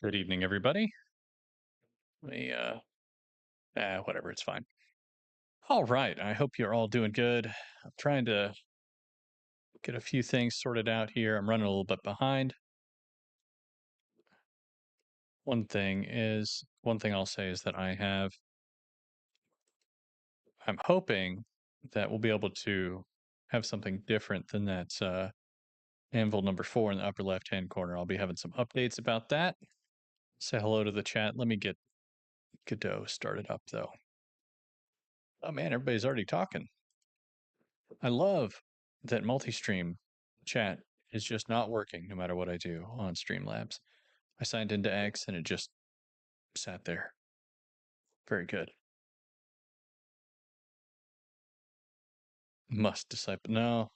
Good evening, everybody. Let me, whatever, it's fine. All right. I hope you're all doing good. I'm trying to get a few things sorted out here. I'm running a little bit behind. One thing I'll say is that I'm hoping that we'll be able to have something different than that Anvil number 4 in the upper left hand corner. I'll be having some updates about that. Say hello to the chat. Let me get Godot started up, though. Oh, man, everybody's already talking. I love that multi-stream chat is just not working no matter what I do on Streamlabs. I signed into X and it just sat there. Very good. Must disciple. No.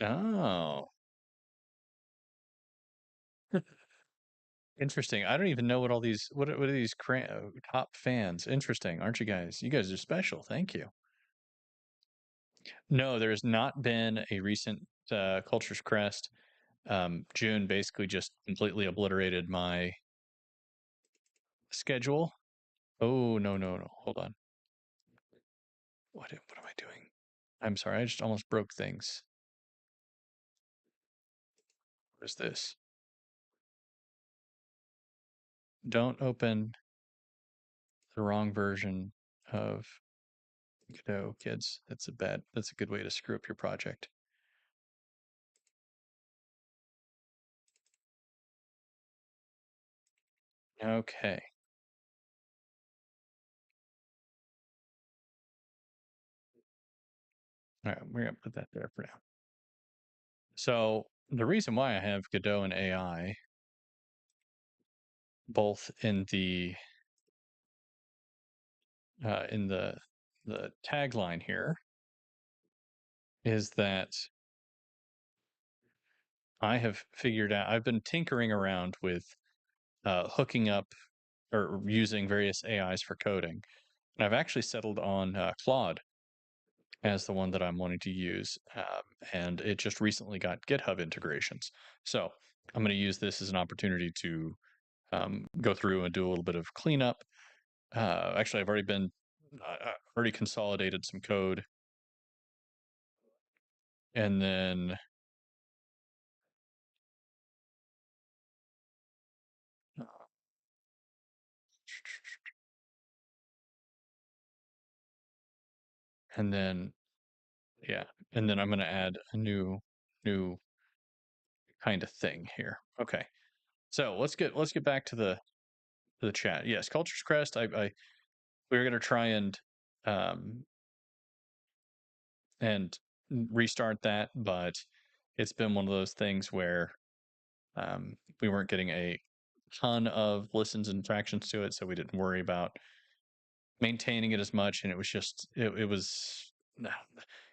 Oh. Interesting. I don't even know what all these what are these top fans. Interesting, aren't you guys? You guys are special. Thank you. No, there has not been a recent Culture's Crest. June basically just completely obliterated my schedule. Oh, no, no, no. Hold on. What am I doing? I'm sorry, I just almost broke things. What is this? Don't open the wrong version of Godot, kids. That's a good way to screw up your project. Okay. All right, we're gonna put that there for now. So the reason why I have Godot and AI both in the tagline here is that I have figured out I've been tinkering around with hooking up or using various AIs for coding. And I've actually settled on Claude as the one that I'm wanting to use. And it just recently got GitHub integrations. So I'm going to use this as an opportunity to go through and do a little bit of cleanup. Actually, I've already consolidated some code. And then and then yeah, and then I'm going to add a new kind of thing here. Okay. So let's get back to the chat. Yes, Culture's Crest. We were gonna try um and restart that, but it's been one of those things where we weren't getting a ton of listens and tractions to it, so we didn't worry about maintaining it as much. And it was just it was no.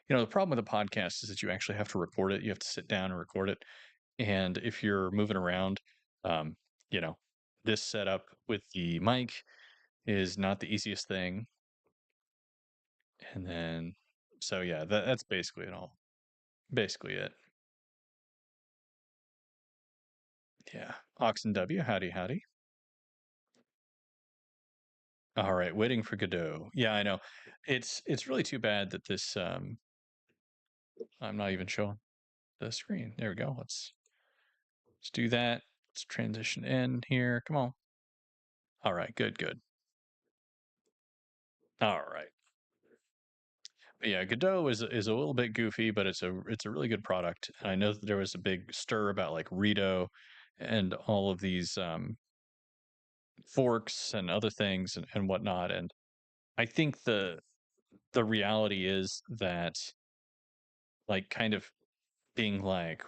The problem with a podcast is that you actually have to record it. You have to sit down and record it. And if you're moving around, um, you know, this setup with the mic is not the easiest thing. And then, so yeah, that's basically it all. Basically it. Yeah. Oxen W, howdy, howdy. All right, waiting for Godot. Yeah, I know. It's really too bad that this I'm not even showing the screen. There we go. Let's do that. Let's transition in here. Come on. All right, good, good. All right. But yeah, Godot is a little bit goofy, but it's a really good product. And I know that there was a big stir about like Rito and all of these forks and other things and whatnot. And I think the reality is that like kind of being like,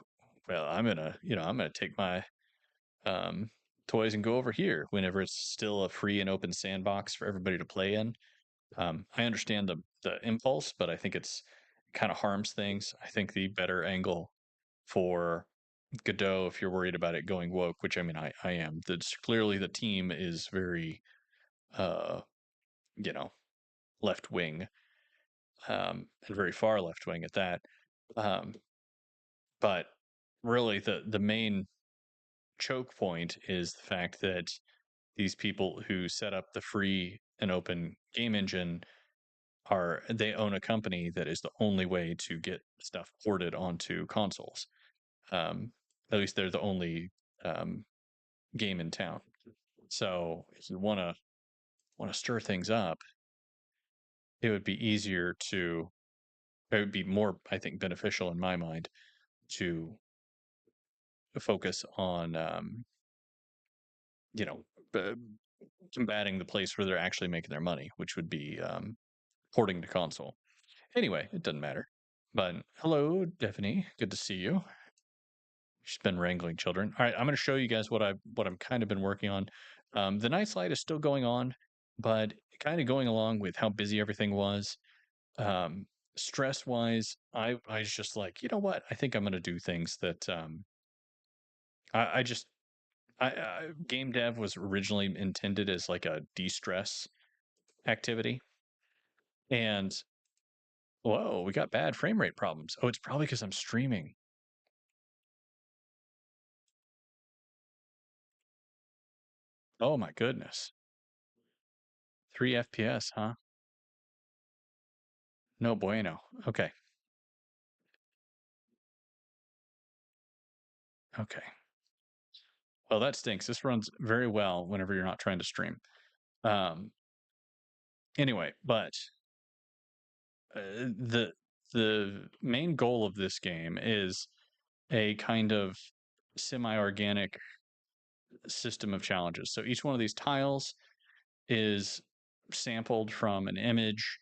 well, I'm gonna take my um toys and go over here whenever it's still a free and open sandbox for everybody to play in. I understand the impulse, but I think it's kind of harms things. I think the better angle for Godot, if you're worried about it going woke, which I mean I am, that's clearly the team is very uh you know left wing, and very far left wing at that. Um, but really, the main choke point is the fact that these people who set up the free and open game engine they own a company that is the only way to get stuff ported onto consoles. At least they're the only um, game in town. So if you want to stir things up, it would be easier to. It would be more, I think, beneficial in my mind to focus on, you know, combating the place where they're actually making their money, which would be porting to console. Anyway, it doesn't matter. But hello, Stephanie. Good to see you. She's been wrangling children. All right, I'm going to show you guys what I'm kind of been working on. The night slide is still going on, but kind of going along with how busy everything was. Um, Stress wise, I was just like, you know what? I think I'm going to do things that I just game dev was originally intended as like a de-stress activity, and whoa, we got bad frame rate problems. Oh, it's probably because I'm streaming. Oh my goodness. 3 FPS, huh? No bueno. Okay. Okay. Well, that stinks. This runs very well whenever you're not trying to stream. Um, anyway, but the the main goal of this game is a kind of semi-organic system of challenges. So each one of these tiles is sampled from an image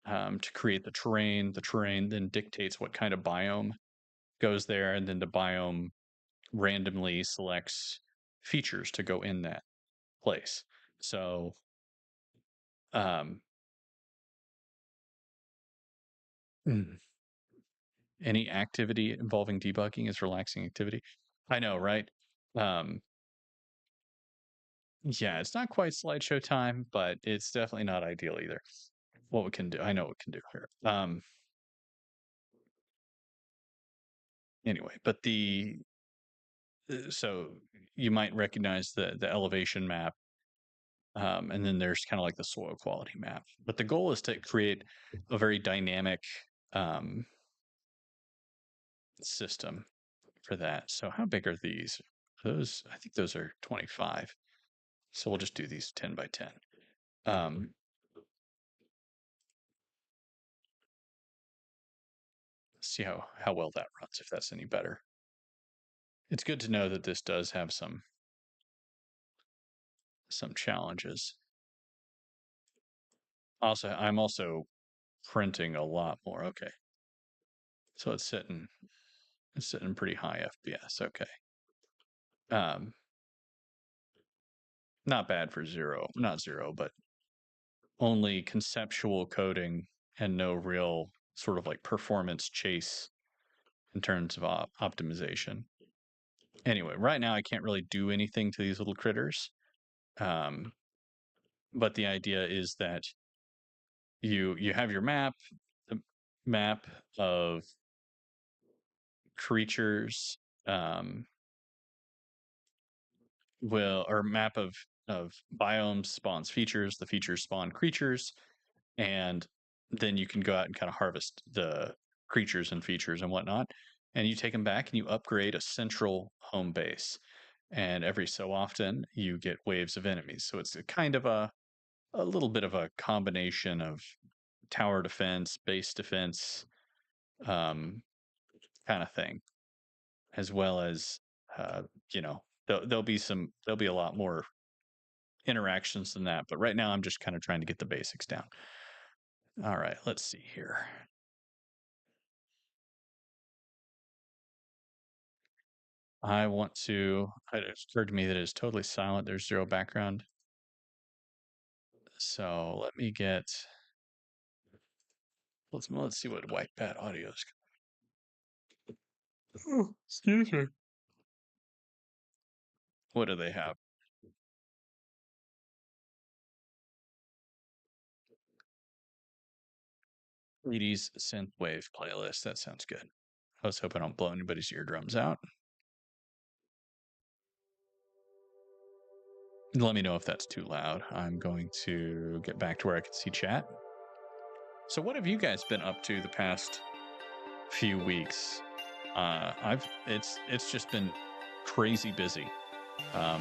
to create the terrain. The terrain then dictates what kind of biome goes there, and then the biome randomly selects features to go in that place. So, um, mm, any activity involving debugging is relaxing activity. I know, right? Um, yeah, it's not quite slideshow time, but it's definitely not ideal either. What we can do, I know what we can do here. Anyway, but so you might recognize the elevation map, and then there's kind of like the soil quality map. But the goal is to create a very dynamic um, system for that. So how big are these? Those, I think those are 25. So we'll just do these 10 by 10. Um, See how well that runs, if that's any better. It's good to know that this does have some challenges. Also, I'm also printing a lot more. Okay. So it's sitting pretty high FPS. Okay. Um, Not bad for zero, not zero, but only conceptual coding and no real sort of like performance chase in terms of optimization. Anyway, right now I can't really do anything to these little critters. Um, but the idea is that you have your map, the map of creatures will or map of biomes spawns features, the features spawn creatures, and then you can go out and kind of harvest the creatures and features and whatnot, and you take them back and you upgrade a central home base, and every so often you get waves of enemies. So it's a kind of a little bit of a combination of tower defense, base defense, um, kind of thing, as well as uh, there'll be a lot more interactions than that. But right now, I'm just kind of trying to get the basics down. All right, let's see here. I want to. It occurred to me that it's totally silent. There's zero background. So let me get. Let's see what white bat audio is. Oh, excuse me. What do they have? 80s synthwave playlist. That sounds good. I was hoping I don't blow anybody's eardrums out. Let me know if that's too loud. I'm going to get back to where I can see chat. So what have you guys been up to the past few weeks? It's just been crazy busy. That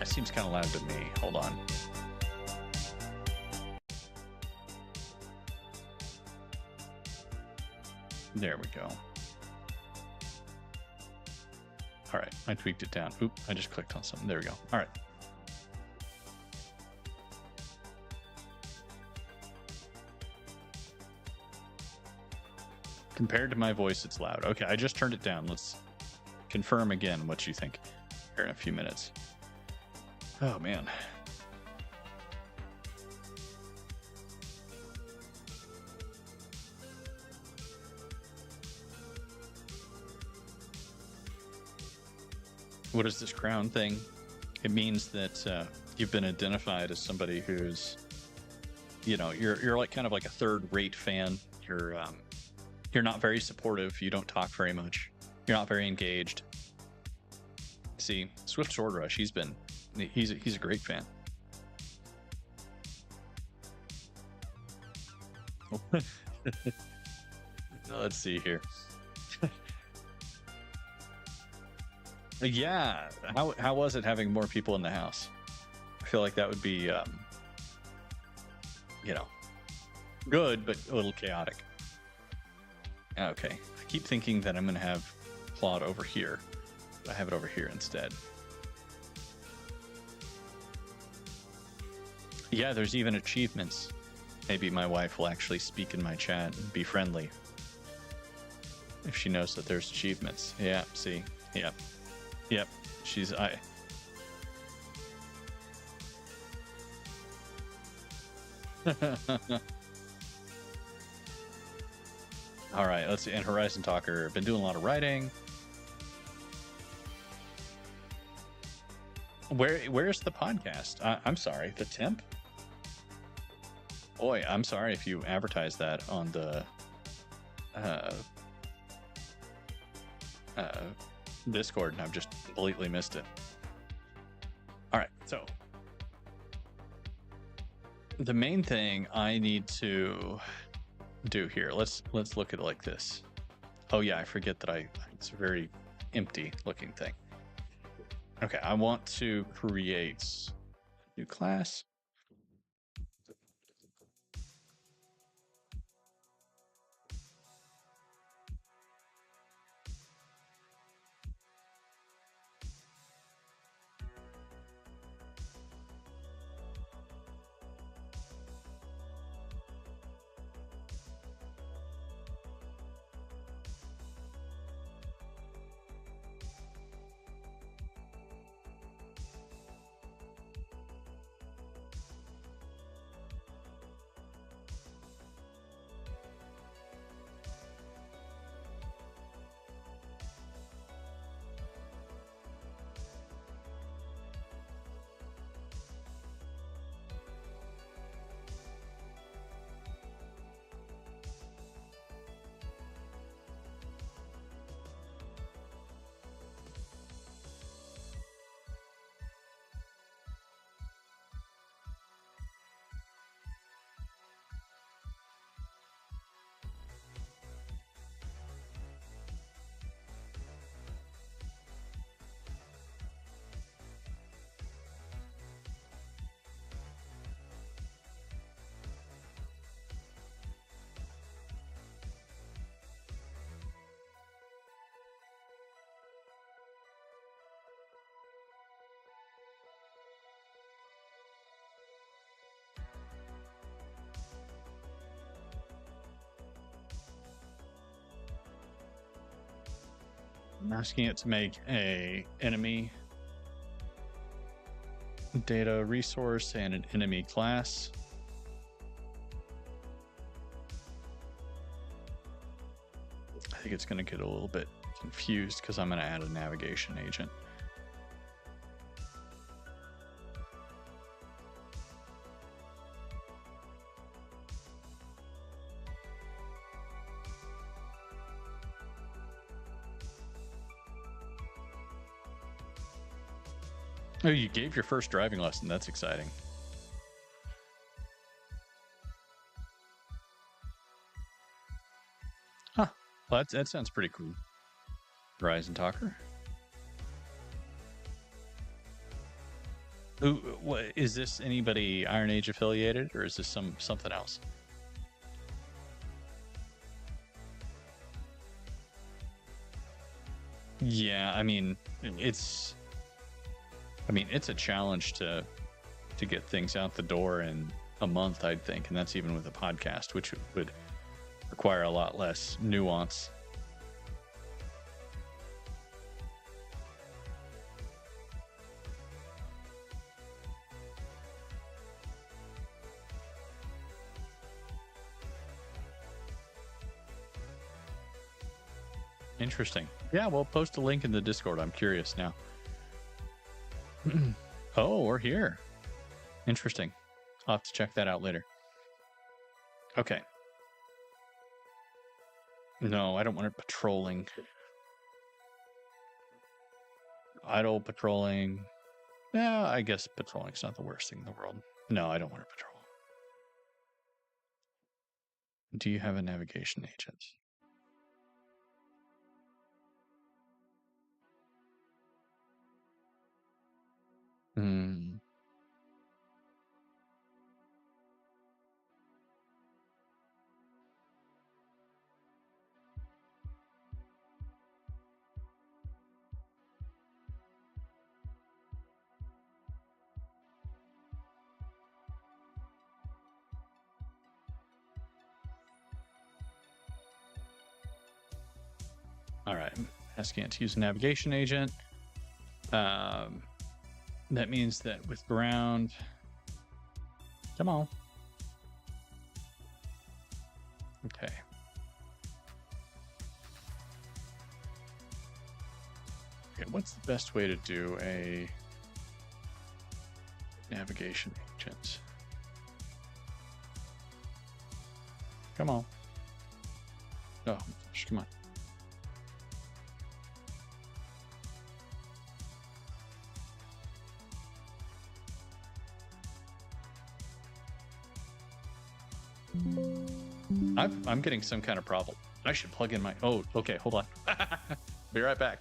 seems kind of loud to me. Hold on. There we go. All right, I tweaked it down. Oop, I just clicked on something. There we go. All right. Compared to my voice, it's loud. Okay, I just turned it down. Let's confirm again what you think here in a few minutes. Oh, man. What is this crown thing? It means that you've been identified as somebody who's, you're like kind of like a third-rate fan. You're not very supportive. You don't talk very much. You're not very engaged. See, Swift Sword Rush, he's a great fan. Let's see here. Yeah, how was it having more people in the house? I feel like that would be, good, but a little chaotic. Okay, I keep thinking that I'm going to have Claude over here. I have it over here instead. Yeah, there's even achievements. Maybe my wife will actually speak in my chat and be friendly. If she knows that there's achievements. Yeah, see? Yep. Yep. All right, let's see. And Horizon Talker, been doing a lot of writing. Where's the podcast? I'm sorry, the temp? Boy, I'm sorry if you advertise that on the Discord and I've just completely missed it. All right, so the main thing I need to do here, let's look at it like this. Oh yeah, I forget that it's a very empty looking thing. Okay, I want to create a new class. I'm asking it to make a enemy data resource and an enemy class. I think it's going to get a little bit confused because I'm going to add a navigation agent. Oh, you gave your first driving lesson. That's exciting. Huh. Well, that sounds pretty cool. Verizon Talker. Who? What is this? Anybody IronAge affiliated, or is this something else? Yeah, I mean, it's a challenge to get things out the door in a month, I'd think, and that's even with a podcast, which would require a lot less nuance. Interesting. Yeah, we'll post a link in the Discord. I'm curious now. Oh, we're here. Interesting. I'll have to check that out later. Okay. No, I don't want it patrolling. Idle patrolling. Yeah, I guess patrolling's not the worst thing in the world. No, I don't want to patrol. Do you have a navigation agent? Hmm. All right, asking it to use a navigation agent. That means that with ground, come on. Okay. Okay, what's the best way to do a navigation agent? Come on. Oh, gosh, come on. I'm getting some kind of problem. I should plug in my... Oh, okay, hold on. Be right back.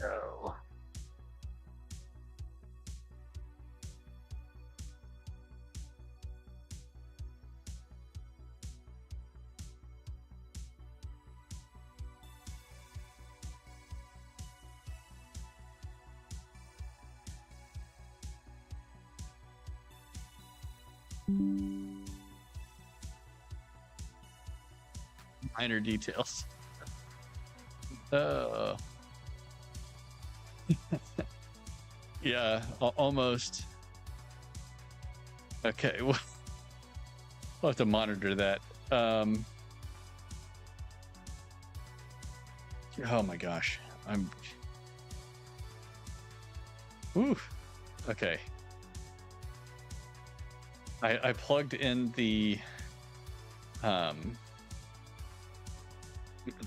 Oh. Minor details. Yeah, almost. Okay, we'll have to monitor that. Oh my gosh, Ooh. Okay. I plugged in the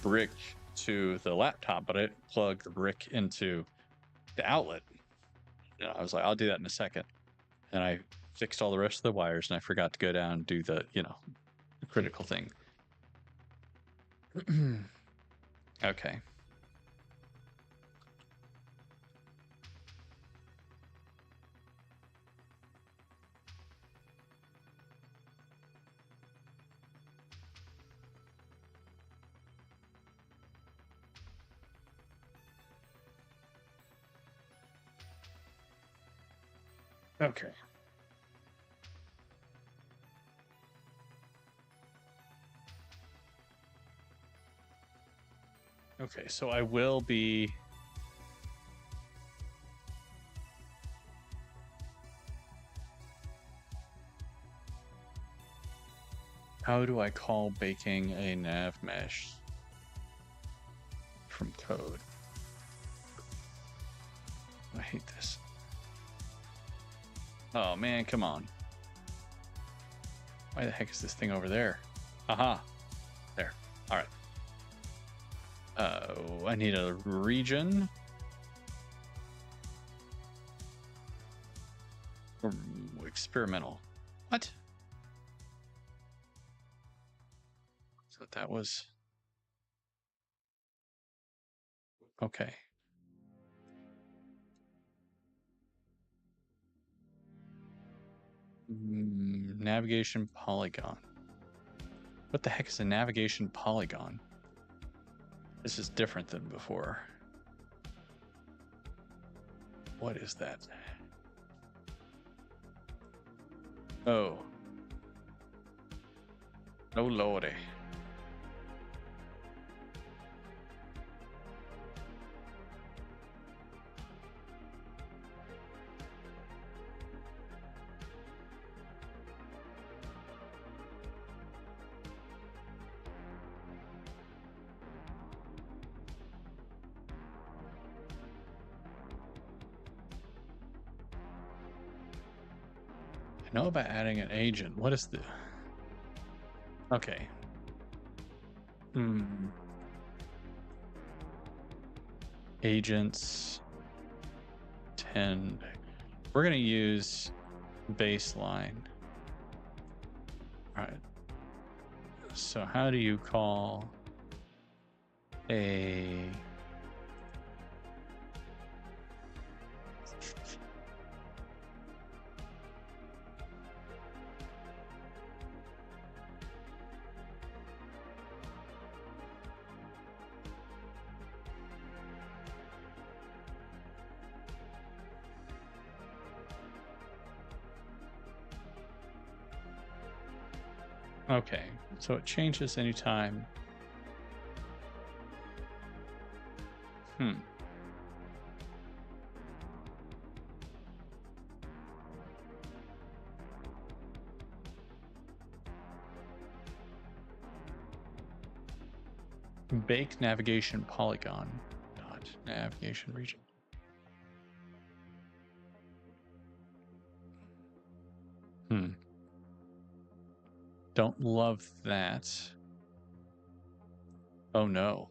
brick to the laptop, but I plugged the brick into the outlet. You know, I was like, I'll do that in a second. And I fixed all the rest of the wires, and I forgot to go down and do the, the critical thing. Okay. Okay. Okay, so I will be... How do I call baking a nav mesh from code? I hate this. Oh man, come on. Why the heck is this thing over there? Aha. There. All right. I need a region. Experimental. What? So that was okay. Navigation polygon. What the heck is a navigation polygon? This is different than before. What is that? Oh. Oh lordy. I know about adding an agent. What is the... Okay. Agents 10. We're going to use baseline. All right. So how do you call a... Okay, so it changes anytime. Bake navigation polygon. Dot navigation region. Don't love that. Oh no.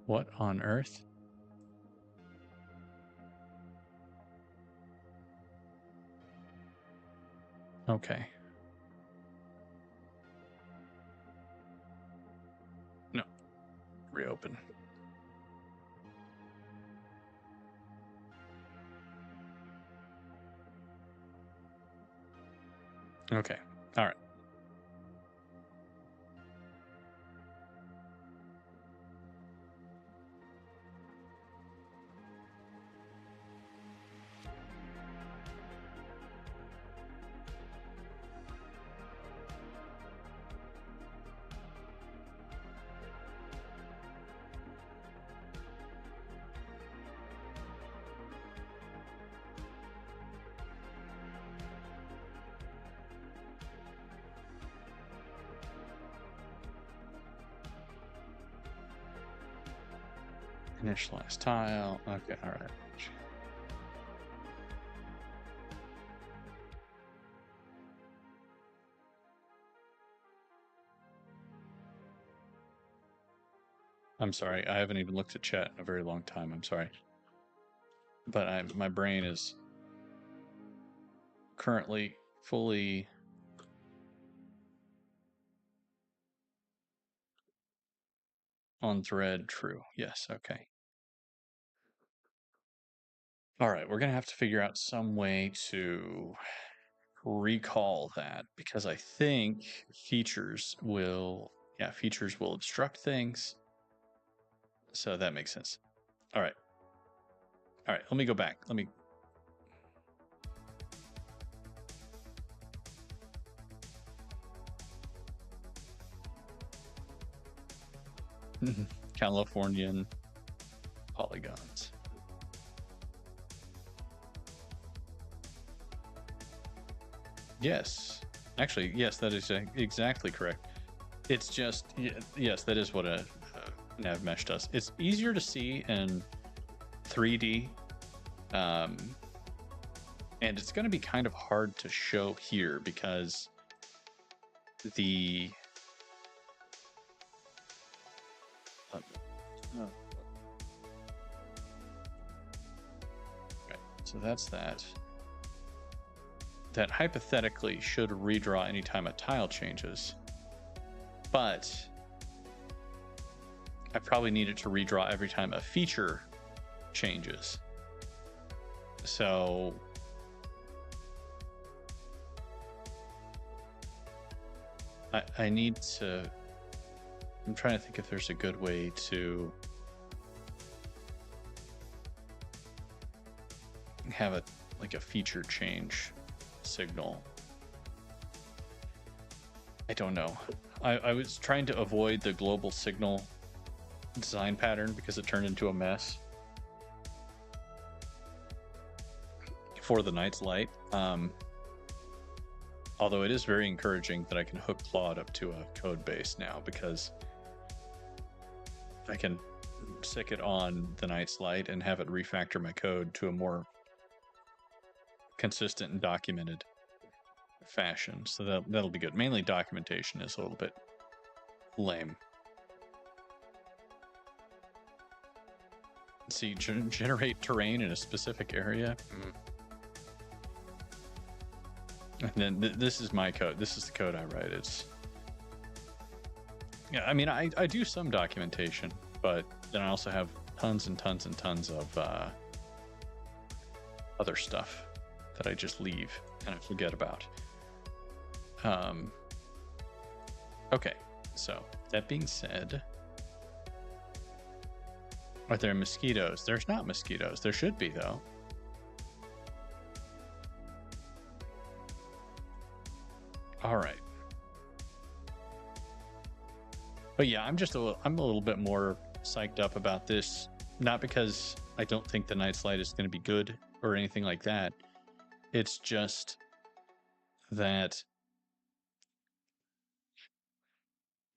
What on earth? Okay. No. Reopen. Okay. All right. Initialize tile. Okay, all right. I'm sorry. I haven't even looked at chat in a very long time. I'm sorry. But my brain is currently fully on thread. True. Yes. Okay. All right. We're going to have to figure out some way to recall that because I think features will obstruct things. So that makes sense. All right. All right. Let me go back. Let me. Californian polygons. Yes. Actually, yes, that is exactly correct. It's just, yes, that is what a nav mesh does. It's easier to see in 3D, and it's going to be kind of hard to show here because the okay, So that's that. That hypothetically should redraw anytime a tile changes, but I probably need it to redraw every time a feature changes. So I need to, I'm trying to think if there's a good way to have a feature change signal. I don't know. I was trying to avoid the global signal design pattern because it turned into a mess for the Night's Light. Although it is very encouraging that I can hook Claude up to a code base now, because I can stick it on the Night's Light and have it refactor my code to a more consistent and documented fashion. So that'll be good. Mainly documentation is a little bit lame. Let's see, generate terrain in a specific area. And then this is my code. This is the code I write. It's, yeah, I mean, I do some documentation, but then I also have tons and tons and tons of other stuff that I just leave and I forget about. Okay, so that being said, are there mosquitoes? There's not mosquitoes. There should be, though. All right. But yeah, I'm a little bit more psyched up about this, not because I don't think the Night's Light is going to be good or anything like that. It's just that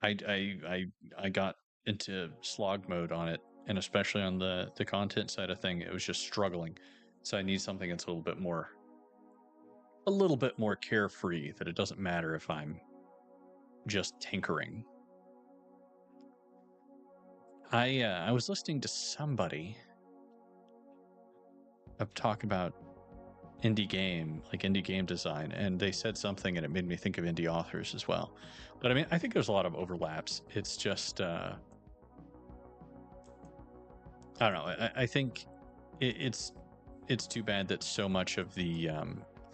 I got into slog mode on it, and especially on the content side of thing, it was just struggling. So I need something that's a little bit more carefree, that it doesn't matter if I'm just tinkering. I was listening to somebody talk about indie game design, and they said something and it made me think of indie authors as well. But I mean, I think there's a lot of overlaps. It's just I don't know. I think it's too bad that so much of the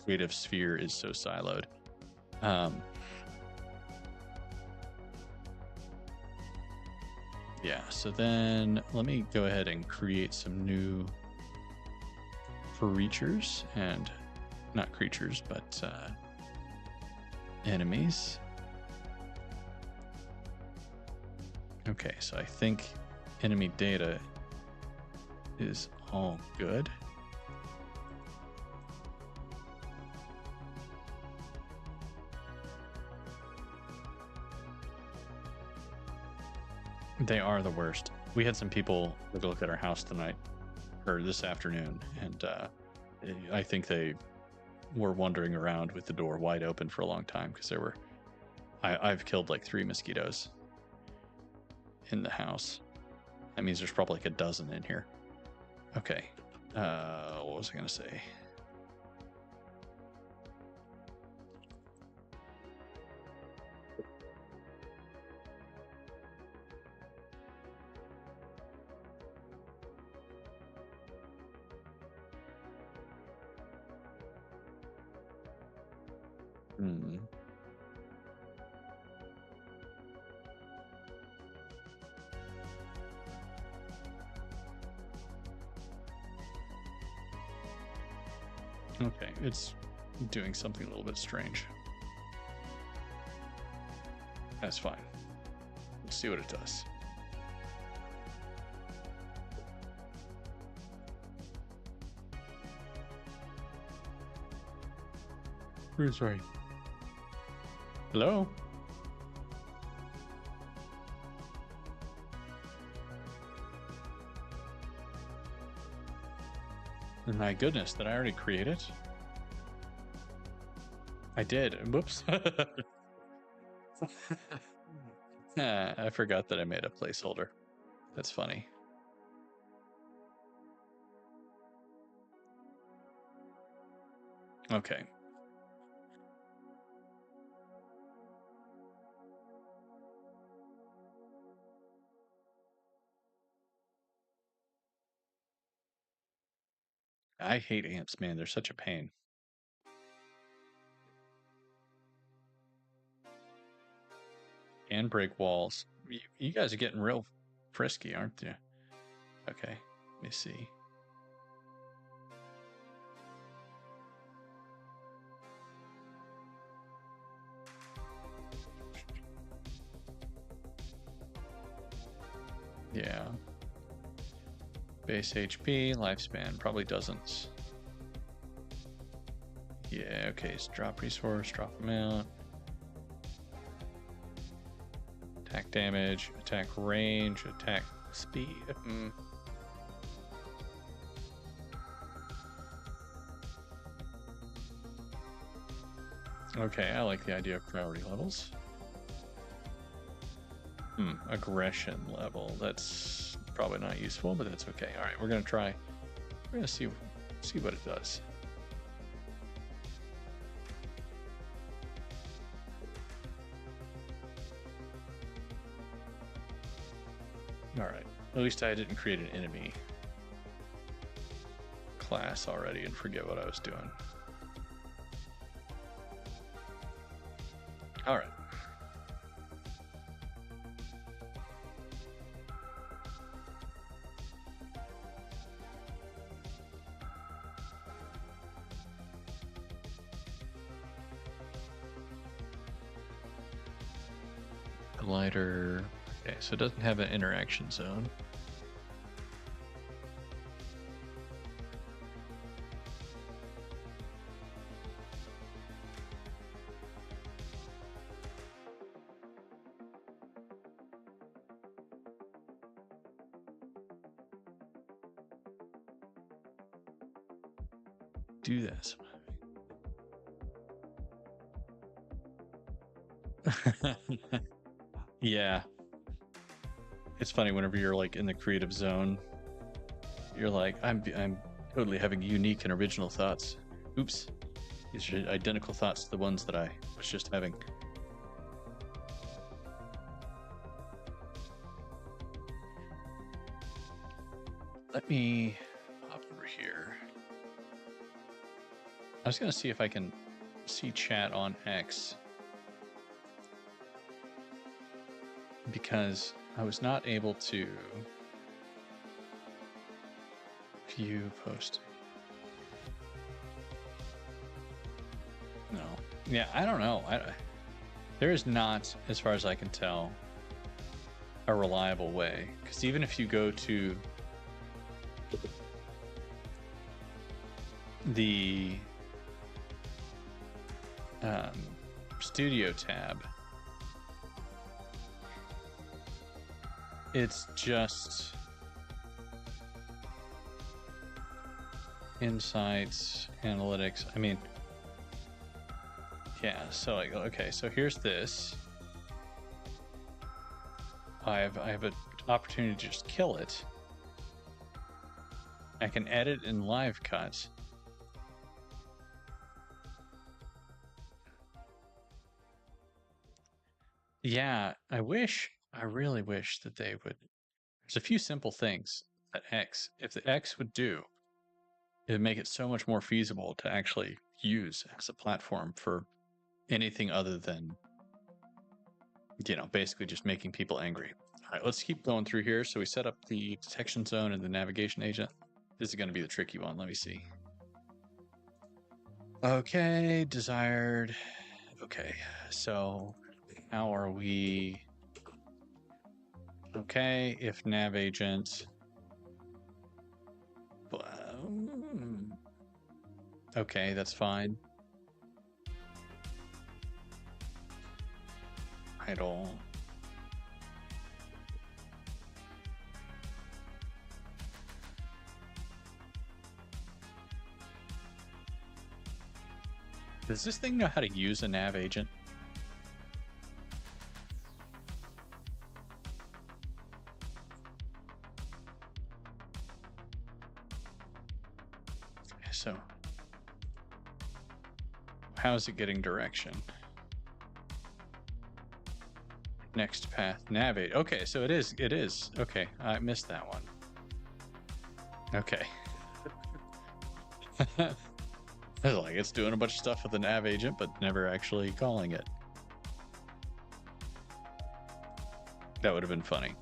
creative sphere is so siloed. Yeah, so then let me go ahead and create some new creatures, and not creatures, but enemies. Okay, so I think enemy data is all good. They are the worst. We had some people look at our house tonight, or this afternoon, and I think they were wandering around with the door wide open for a long time, because there were, I've killed like 3 mosquitoes in the house. That means there's probably like a dozen in here. Okay, what was I gonna say? Okay, it's doing something a little bit strange. That's fine. Let's see what it does. Sorry. Hello? My goodness, did I already create it? I did. Whoops. I forgot that I made a placeholder. That's funny. Okay. I hate amps, man. They're such a pain. And break walls. You guys are getting real frisky, aren't you? Okay, let me see. Yeah. Base HP, lifespan probably doesn't. Yeah, okay, so drop resource, drop amount. Attack damage, attack range, attack speed. Okay, I like the idea of priority levels. Aggression level. That's probably not useful, but that's okay. All right, we're gonna try. We're gonna see what it does. All right. At least I didn't create an enemy class already and forget what I was doing. All right. Glider. Okay, so it doesn't have an interaction zone. Do this. Yeah. It's funny whenever you're like in the creative zone, you're like, I'm totally having unique and original thoughts. Oops. These are identical thoughts to the ones that I was just having. Let me hop over here. I was going to see if I can see chat on X, because I was not able to view posting. No. Yeah, I don't know. There is not, as far as I can tell, a reliable way. Because even if you go to the studio tab, it's just insights, analytics. I mean, yeah, so like, okay, so here's this. I have an opportunity to just kill it. I can edit in live cut. Yeah, I really wish that they would. There's a few simple things that if the X would do, it would make it so much more feasible to actually use as a platform for anything other than, basically just making people angry. All right, let's keep going through here. So we set up the detection zone and the navigation agent. This is going to be the tricky one. Let me see. Okay, desired. Okay, so how are we? Okay, if nav agent. Okay, that's fine. Idle. Does this thing know how to use a nav agent? So how's it getting direction? Next path, navigate. Okay, so it is. Okay, I missed that one. Okay. Like it's doing a bunch of stuff with the nav agent, but never actually calling it. That would have been funny.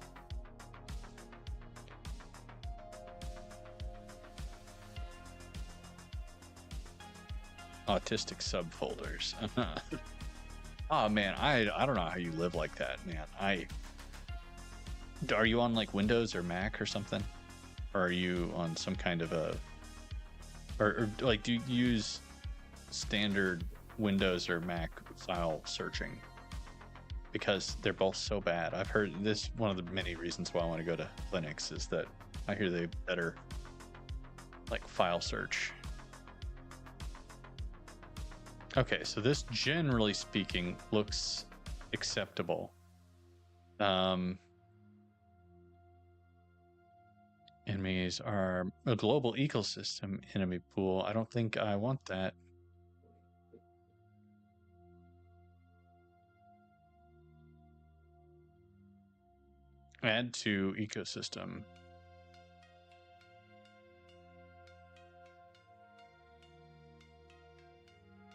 Autistic subfolders. Oh man, I don't know how you live like that, man. Are you on like Windows or Mac or something? Or are you on some kind of a or like do you use standard Windows or Mac file searching? Because they're both so bad. I've heard this, one of the many reasons why I want to go to Linux is that I hear they better like file search. Okay, so this generally speaking looks acceptable. Enemies are a global ecosystem enemy pool. I don't think I want that. Add to ecosystem.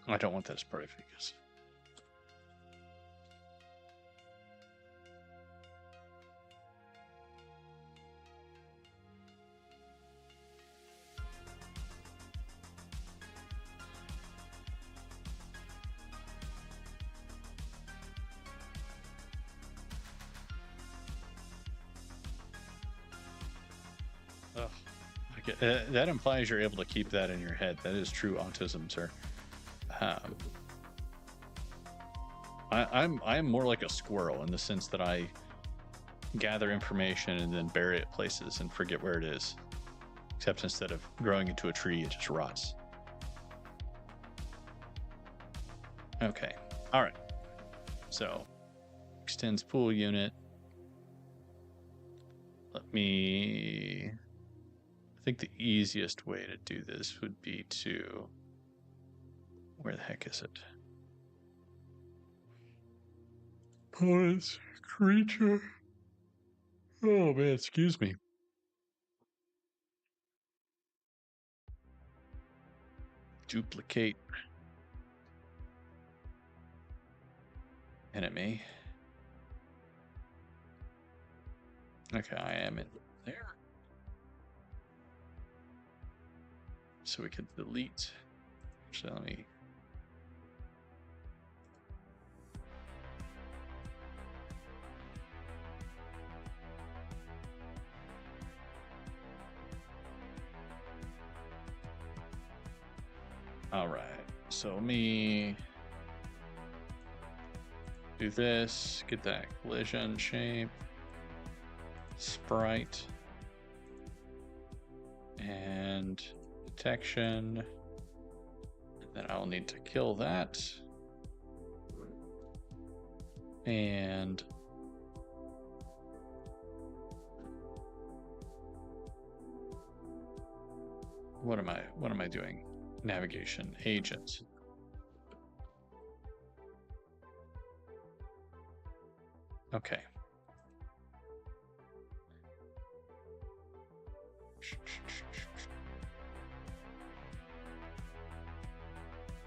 I don't want that as part of ecosystem. Okay. That implies you're able to keep that in your head. That is true autism, sir. I'm more like a squirrel in the sense that I gather information and then bury it places and forget where it is. Except instead of growing into a tree, it just rots. Okay. All right. So extends pool unit. Let me. I think the easiest way to do this would be to. Where the heck is it? Opponent's creature. Oh man, excuse me. Duplicate enemy. Okay, I am in there. So we can delete. Actually, let me. All right, so let me do this, get that collision shape, sprite, and detection. And then I'll need to kill that. And what am I doing? Navigation agent. Okay.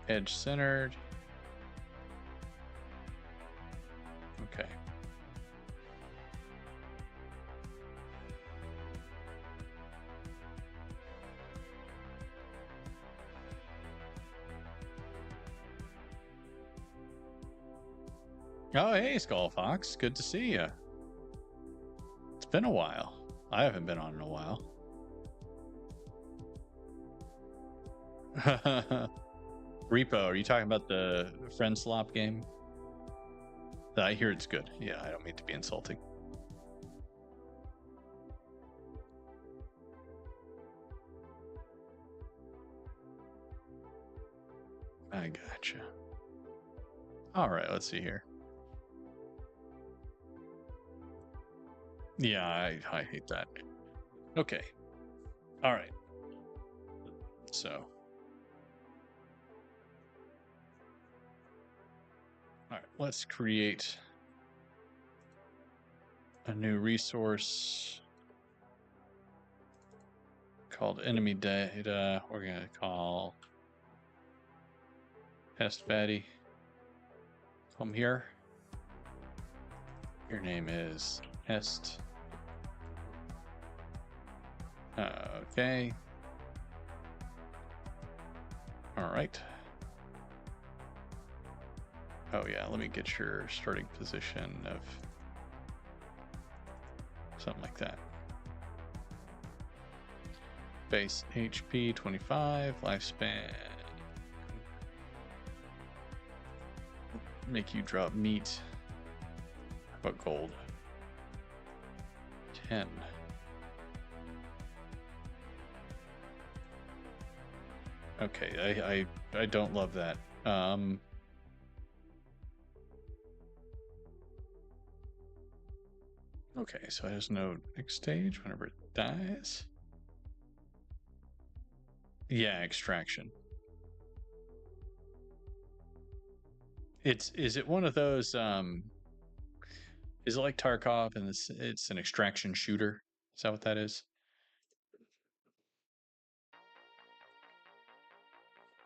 Edge centered. Okay. Oh, hey, Skull Fox. Good to see you. It's been a while. I haven't been on in a while. Repo, are you talking about the friend slop game? I hear it's good. Yeah, I don't mean to be insulting. I gotcha. All right, let's see here. Yeah, I hate that. Okay. All right. So All right, let's create a new resource called enemy data. We're going to call test fatty. Come here. Your name is test. Okay. All right. Oh yeah, let me get your starting position of something like that. Base HP 25, lifespan. Make you drop meat. How about gold? 10. Okay, I don't love that. Okay, so it has no next stage whenever it dies. Yeah, extraction. Is it one of those is it like Tarkov and it's an extraction shooter? Is that what that is?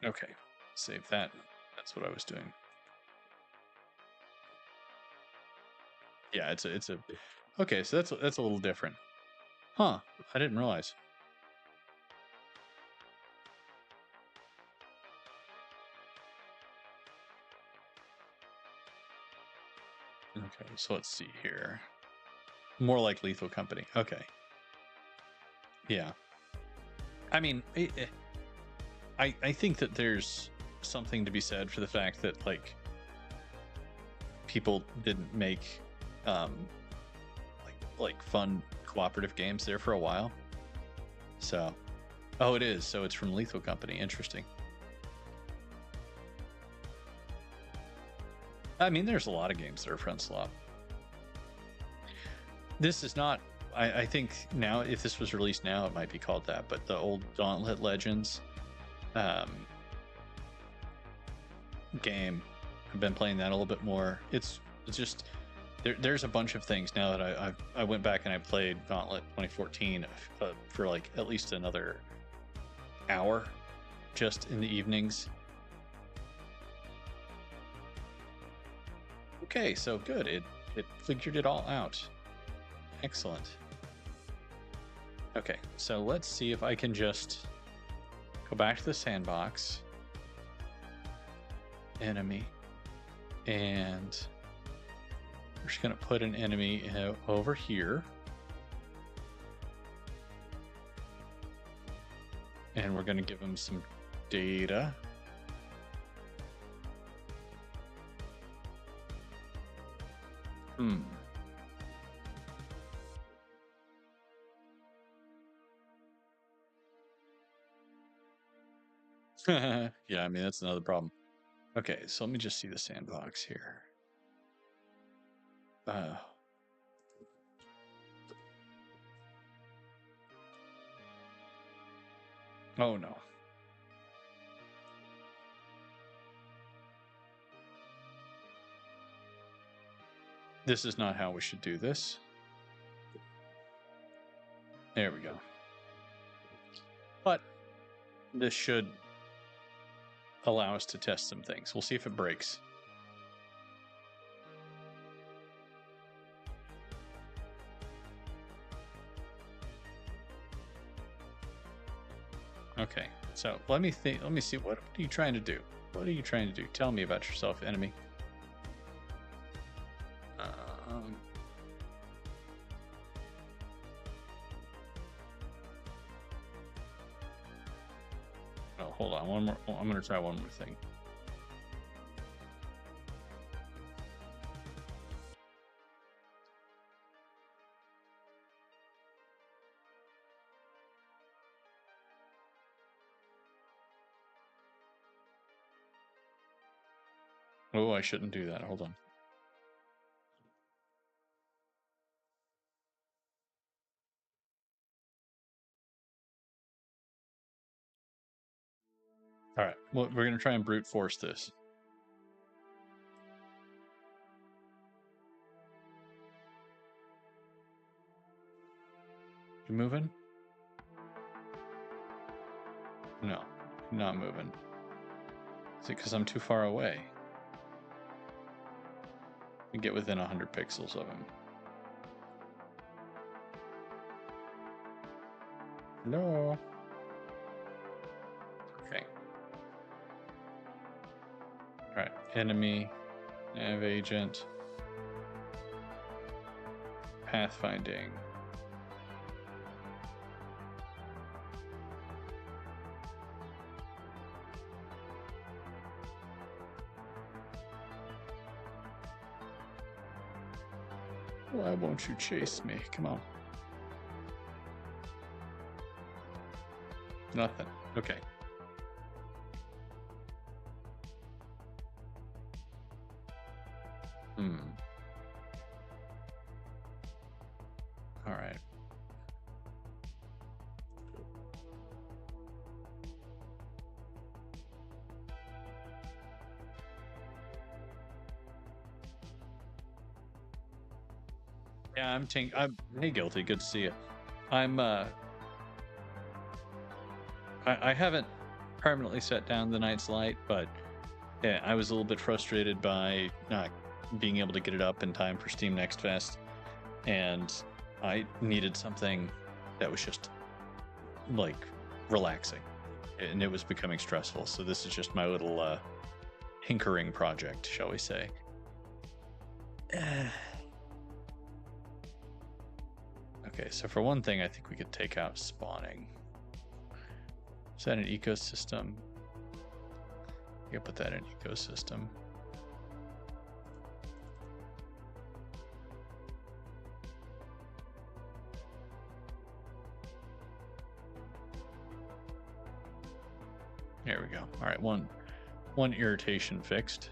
Okay. Save that. That's what I was doing. Yeah, it's a okay, so that's a little different. Huh. I didn't realize. Okay, so let's see here. More like Lethal Company. Okay. Yeah. I mean, I think that there's something to be said for the fact that like people didn't make like fun cooperative games there for a while. So, oh, it is. So it's from Lethal Company. Interesting. I mean, there's a lot of games that are front slot. This is not. I think now, if this was released now, it might be called that. But the old Gauntlet Legends game, I've been playing that a little bit more. It's just there's a bunch of things now that I went back and I played Gauntlet 2014 for like at least another hour, just in the evenings. Okay, so good. It figured it all out. Excellent. Okay, so let's see if I can just go back to the sandbox. Enemy. And we're just going to put an enemy over here. And we're going to give him some data. Yeah, I mean, that's another problem. Okay, so let me just see the sandbox here. Oh no. This is not how we should do this. There we go. But this should allow us to test some things. We'll see if it breaks. Okay, so let me think. Let me see. What are you trying to do? What are you trying to do? Tell me about yourself, enemy. Oh, hold on. One more. I'm going to try one more thing. Oh, I shouldn't do that. Hold on. All right. Well, we're going to try and brute force this. You moving? No, not moving. Is it because I'm too far away? I get within 100 pixels of him. No. Okay. All right. Enemy, nav agent, pathfinding. Why won't you chase me? Come on. Nothing. Okay. All right. Yeah, I'm hey Guilty, good to see you. I haven't permanently set down the Night's Light, but yeah, I was a little bit frustrated by not being able to get it up in time for Steam Next Fest, and I needed something that was just like relaxing, and it was becoming stressful. So this is just my little hinkering project, shall we say. Okay, so for one thing, I think we could take out spawning. Is that an ecosystem? You put that in ecosystem. There we go. All right, one irritation fixed.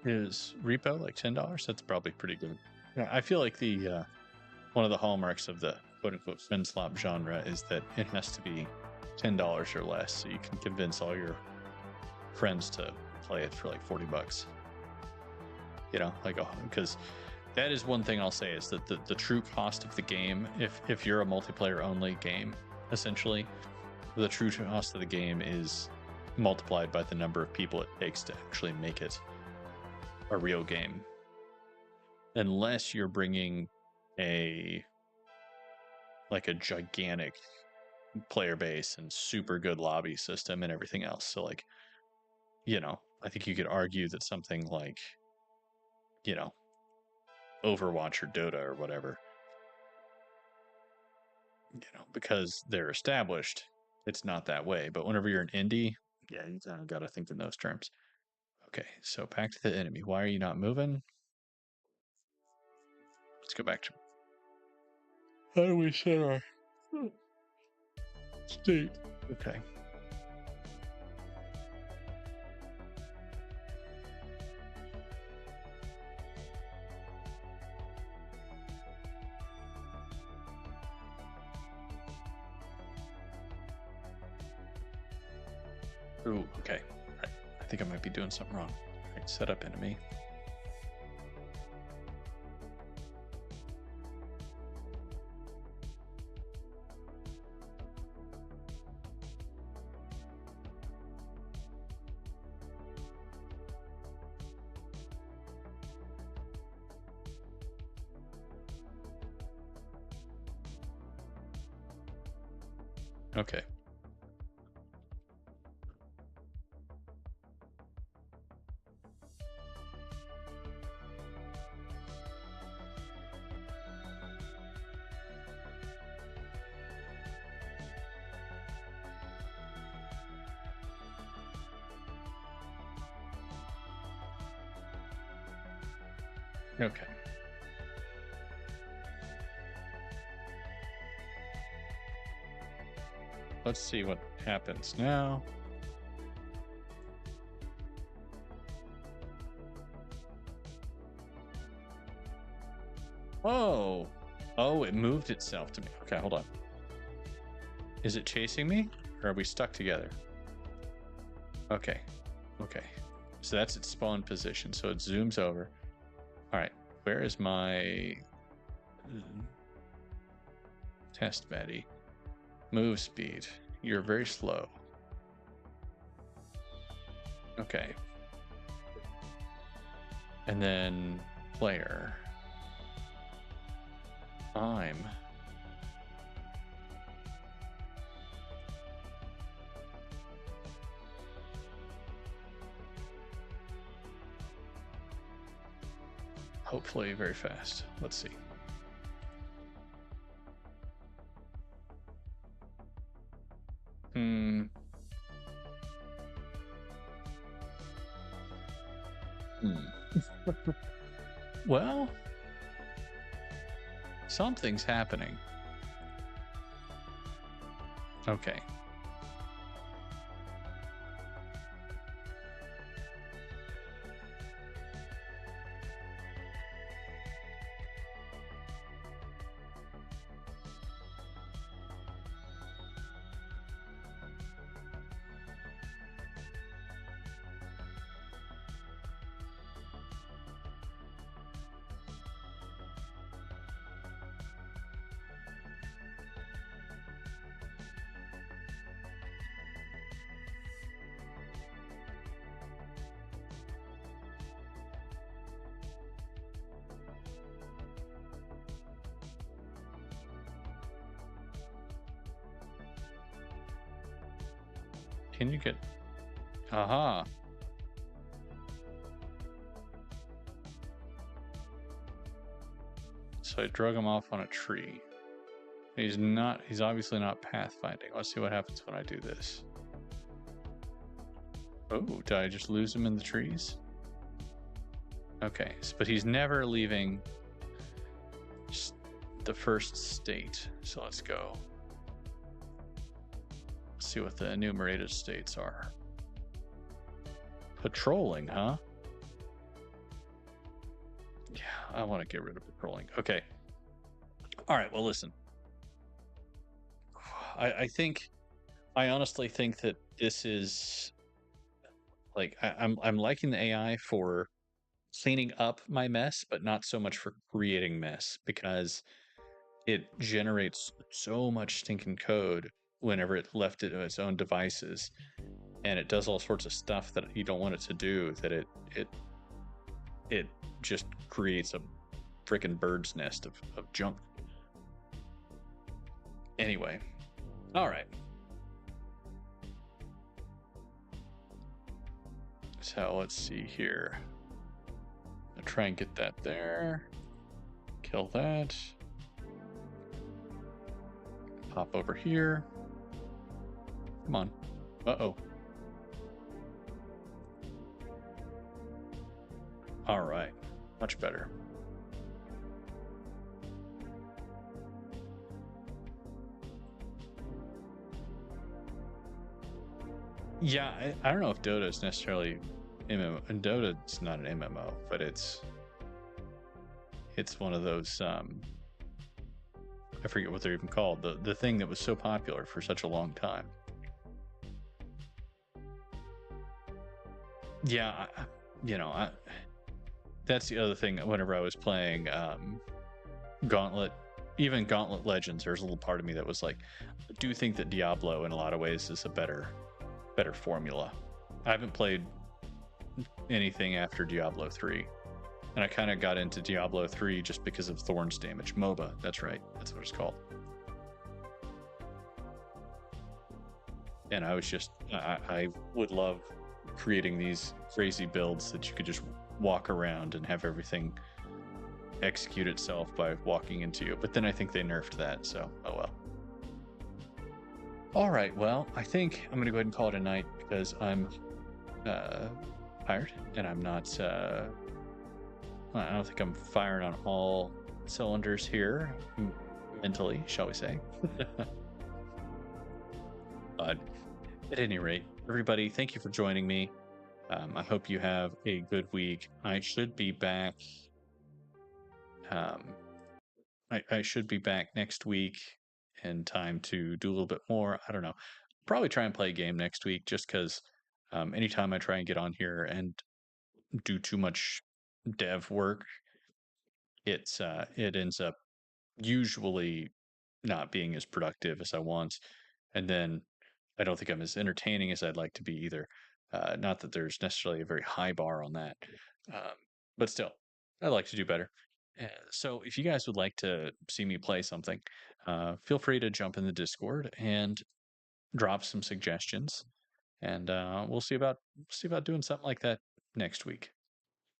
Is repo like $10? That's probably pretty good. Yeah, I feel like the one of the hallmarks of the quote-unquote spin slot genre is that it has to be $10 or less, so you can convince all your friends to play it for like $40. You know, like, because that is one thing I'll say is that the true cost of the game, if you're a multiplayer only game, essentially, the true cost of the game is multiplied by the number of people it takes to actually make it a real game, unless you're bringing a gigantic player base and super good lobby system and everything else. So like, you know, I think you could argue that something like, you know, Overwatch or Dota or whatever, you know, because they're established, it's not that way. But whenever you're an indie, yeah, you got to think in those terms. Okay, so back to the enemy. Why are you not moving? Let's go back to how do we set our state? Okay. Ooh, okay. I think I might be doing something wrong. All right, set up enemy. Okay. Okay. Let's see what happens now. Oh. Oh, it moved itself to me. Okay, hold on. Is it chasing me? Or are we stuck together? Okay. Okay. So that's its spawn position. So it zooms over. All right. Where is my test Betty? Move speed. You're very slow. Okay. And then player. I'm. Hopefully very fast. Let's see. Well, something's happening. Okay. Can you get... Aha. So I drug him off on a tree. He's obviously not pathfinding. Let's see what happens when I do this. Oh, did I just lose him in the trees? Okay, but he's never leaving the first state. So let's go. Let's see what the enumerated states are. Patrolling, huh? Yeah, I want to get rid of patrolling. Okay. All right, well, listen. I honestly think that this is like I'm liking the AI for cleaning up my mess, but not so much for creating mess, because it generates so much stinking code whenever it left it to its own devices, and it does all sorts of stuff that you don't want it to do, that it just creates a freaking bird's nest of junk. Anyway, all right. So let's see here. I'll try and get that there. Kill that. Pop over here. Come on. Uh-oh. All right. Much better. Yeah, I don't know if Dota is necessarily MMO. And Dota's not an MMO, but it's one of those I forget what they're even called. The thing that was so popular for such a long time. Yeah, that's the other thing. Whenever I was playing Gauntlet, even Gauntlet Legends, there's a little part of me that was like, I do think that Diablo in a lot of ways is a better formula. I haven't played anything after Diablo 3, and I kind of got into Diablo 3 just because of Thorn's Damage. MOBA, that's right, that's what it's called. And I was just, I would love creating these crazy builds that you could just walk around and have everything execute itself by walking into you. But then I think they nerfed that, so oh well. All right, well, I think I'm going to go ahead and call it a night, because I'm tired, and I'm not, I don't think I'm firing on all cylinders here, mentally, shall we say. But at any rate, everybody, thank you for joining me. I hope you have a good week. I should be back I should be back next week in time to do a little bit more. I don't know. Probably try and play a game next week just because anytime I try and get on here and do too much dev work, it ends up usually not being as productive as I want. And then I don't think I'm as entertaining as I'd like to be either. Not that there's necessarily a very high bar on that, um, but still, I'd like to do better. So if you guys would like to see me play something, feel free to jump in the Discord and drop some suggestions, and we'll see about doing something like that next week.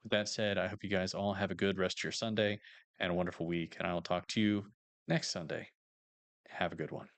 With that said, I hope you guys all have a good rest of your Sunday and a wonderful week, and I will talk to you next Sunday. Have a good one.